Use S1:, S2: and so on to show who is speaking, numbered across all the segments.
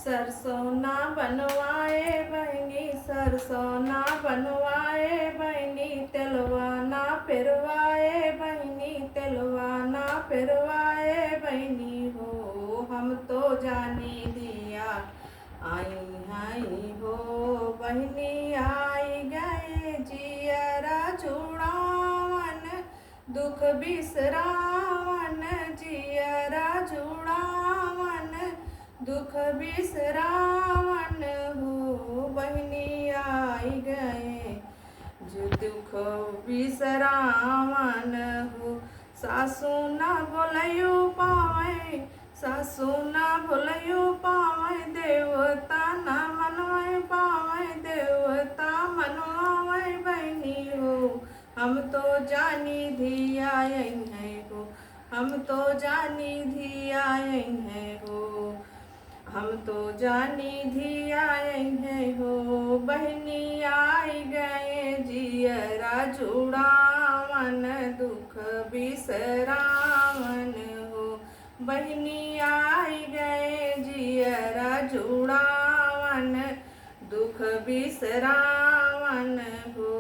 S1: सरसों ना बनवाए बहनी, सरसों ना बनवाए बहनी, तेलवा ना पेरवाए बहनी, तेलवा ना पेरवाए बहनी हो। हम तो जानी दिया आई आई हो, बहनी आई गए जियरा जुड़ावन, दुख बिसरावन जियरा जुड़ावन, दुख बिसरावन हो। बहनी आई गए जो दुख बिसरावन हो। सासू ना बोलयू पावे, सासू ना बोलयू पावे, देवता ना मनवाए पावे, देवता मनवाए बहनी हो। हम तो जानी धिया है हो, हम तो जानी धिया है हो, हम तो जानी धिया है हो। बहनी आई गए जियरा जुड़ावन, दुख बिसरावन हो। बहनी आई गए जियरा जुड़ावन, दुख बिसरावन हो।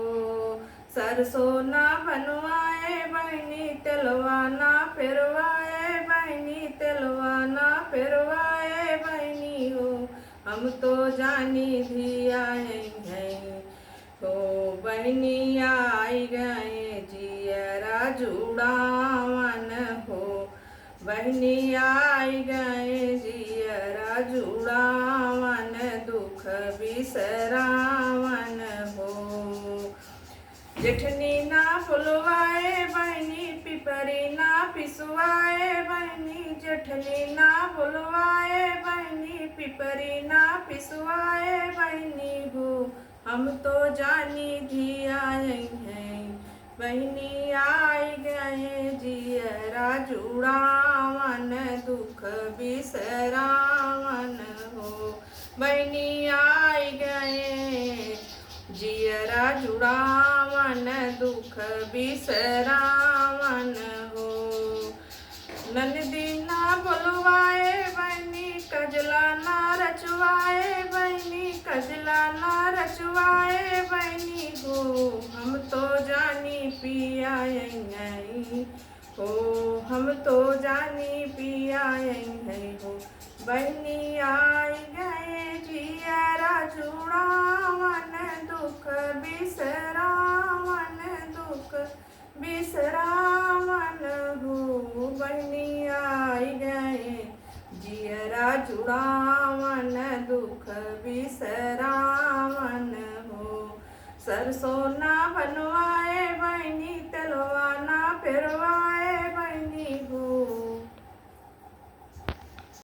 S1: सरसों ना बनवाए बहनी, तेलवा ना पेरवाए बहनी, तेलवा ना पेरवाए बहनी हो। हम तो जानी धिया है हो, बहनी आई गए जियरा जुड़ावन हो। बहनी आई गए जियरा जुड़ावन, दुख बिसरावन हो। जेठनी ना फुलवाए बहनी, पिपरी ना पिसवाए बहनी, जेठनी ना फुलवाए बहनी, पिपरी ना पिसवाए बहनी हो। हम तो जानी धिया है, बहनी आई गए जियरा जुड़ावन, दुख बिसरावन हो। बहनी आई गए जियरा जुड़ावन, दुख बिसरावन हो। ननदी ना बुलवाए बहनी, कजला ना रचवाए बहनी, कजला ना रचवाए बहनी हो। हम तो जानी पिया हो, हम तो जानी पिया हो। बहनी आई गए जियरा जुड़ावन, दुख बिसरावन, दुख बिसरावन हो। बहनी आई गए जियरा जुड़ावन, दुख बिसरावन हो। सरसों ना बनवाए बहनी, तेलवा ना पेरवा